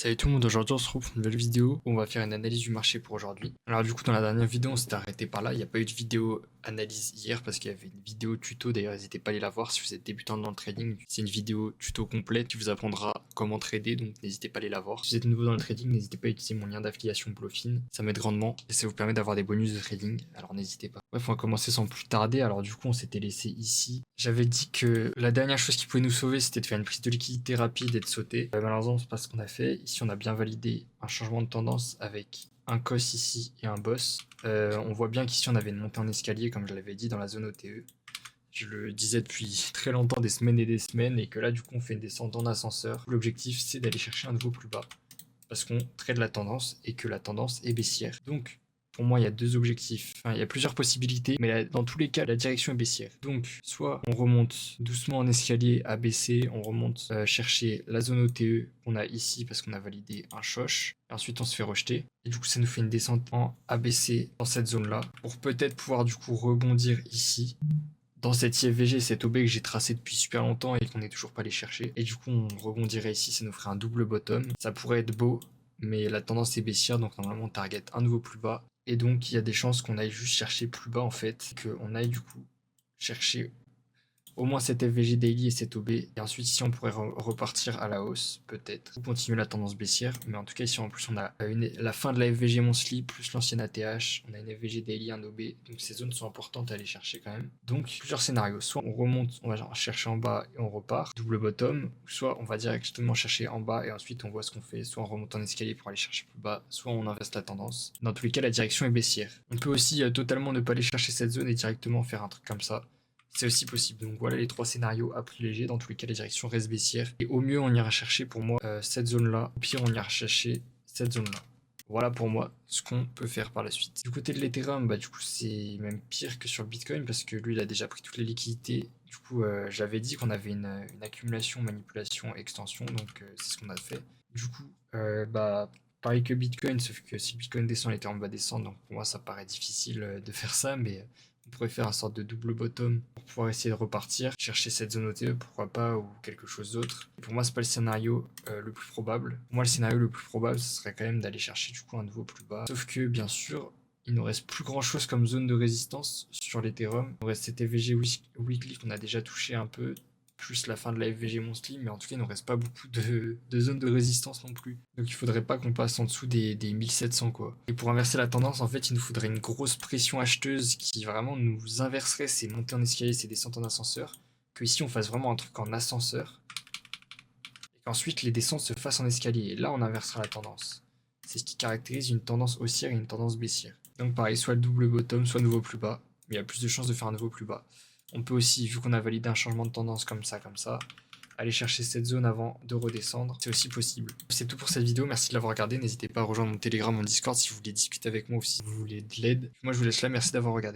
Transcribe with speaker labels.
Speaker 1: Salut tout le monde, aujourd'hui on se retrouve pour une nouvelle vidéo où on va faire une analyse du marché pour aujourd'hui. Alors du coup dans la dernière vidéo on s'était arrêté par là, il n'y a pas eu de vidéo analyse hier parce qu'il y avait une vidéo tuto, d'ailleurs n'hésitez pas à aller la voir si vous êtes débutant dans le trading. C'est une vidéo tuto complète qui vous apprendra comment trader, donc n'hésitez pas à aller la voir. Si vous êtes nouveau dans le trading, n'hésitez pas à utiliser mon lien d'affiliation Blofin, ça m'aide grandement et ça vous permet d'avoir des bonus de trading, alors n'hésitez pas. Bref, on va commencer sans plus tarder. Alors du coup on s'était laissé ici. J'avais dit que la dernière chose qui pouvait nous sauver c'était de faire une prise de liquidité rapide et de sauter. Malheureusement c'est pas ce qu'on a fait. Ici on a bien validé un changement de tendance avec un cos ici et un boss. On voit bien qu'ici on avait une montée en escalier comme je l'avais dit dans la zone OTE. Je le disais depuis très longtemps, des semaines et que là du coup on fait une descente en ascenseur. L'objectif c'est d'aller chercher un niveau plus bas parce qu'on trade la tendance et que la tendance est baissière. Donc pour moi, il y a deux objectifs. Enfin, il y a plusieurs possibilités, mais là, dans tous les cas, la direction est baissière. Donc, soit on remonte doucement en escalier à baisser, on remonte chercher la zone OTE qu'on a ici parce qu'on a validé un choche. Et ensuite, on se fait rejeter. Et du coup, ça nous fait une descente en ABC dans cette zone-là pour peut-être pouvoir du coup rebondir ici dans cette IFVG, cette OB que j'ai tracé depuis super longtemps et qu'on n'est toujours pas allé chercher. Et du coup, on rebondirait ici, ça nous ferait un double bottom. Ça pourrait être beau, mais la tendance est baissière, donc normalement on target un nouveau plus bas. Et donc il y a des chances qu'on aille juste chercher plus bas en fait, qu'on aille du coup chercher au moins cette FVG daily et cette OB. Et ensuite ici on pourrait repartir à la hausse peut-être, ou continuer la tendance baissière. Mais en tout cas ici en plus on a la fin de la FVG monthly plus l'ancienne ATH. On a une FVG daily, un OB. Donc ces zones sont importantes à aller chercher quand même. Donc plusieurs scénarios. Soit on remonte, on va chercher en bas et on repart, double bottom. Soit on va directement chercher en bas et ensuite on voit ce qu'on fait. Soit on remonte en escalier pour aller chercher plus bas. Soit on inverse la tendance. Dans tous les cas la direction est baissière. On peut aussi totalement ne pas aller chercher cette zone et directement faire un truc comme ça. C'est aussi possible. Donc voilà les trois scénarios à privilégier. Dans tous les cas, la direction reste baissière. Et au mieux, on ira chercher pour moi cette zone-là. Au pire, on ira chercher cette zone-là. Voilà pour moi ce qu'on peut faire par la suite. Du côté de l'Ethereum, bah du coup c'est même pire que sur le Bitcoin parce que lui il a déjà pris toutes les liquidités. Du coup j'avais dit qu'on avait une accumulation, manipulation, extension, donc c'est ce qu'on a fait. Du coup bah pareil que Bitcoin, sauf que si Bitcoin descend, l'Ethereum va descendre, donc pour moi ça paraît difficile de faire ça, mais on pourrait faire un sorte de double bottom pour pouvoir essayer de repartir, chercher cette zone OTE, pourquoi pas, ou quelque chose d'autre. Pour moi, c'est pas le scénario le plus probable. Pour moi, le scénario le plus probable, ce serait quand même d'aller chercher du coup un nouveau plus bas. Sauf que, bien sûr, il nous reste plus grand chose comme zone de résistance sur l'Ethereum. Il nous reste cette FVG Weekly qu'on a déjà touché un peu, plus la fin de la FVG Monthly, mais en tout cas, il ne nous reste pas beaucoup de zones de résistance non plus. Donc il faudrait pas qu'on passe en dessous des 1700 quoi. Et pour inverser la tendance, en fait, il nous faudrait une grosse pression acheteuse qui vraiment nous inverserait ces montées en escalier, ces descentes en ascenseur, que ici on fasse vraiment un truc en ascenseur, et qu'ensuite les descentes se fassent en escalier. Et là, on inversera la tendance. C'est ce qui caractérise une tendance haussière et une tendance baissière. Donc pareil, soit le double bottom, soit nouveau plus bas, mais il y a plus de chances de faire un nouveau plus bas. On peut aussi, vu qu'on a validé un changement de tendance comme ça, aller chercher cette zone avant de redescendre, c'est aussi possible. C'est tout pour cette vidéo, merci de l'avoir regardé, n'hésitez pas à rejoindre mon Telegram, mon Discord si vous voulez discuter avec moi ou si vous voulez de l'aide. Moi je vous laisse là, merci d'avoir regardé.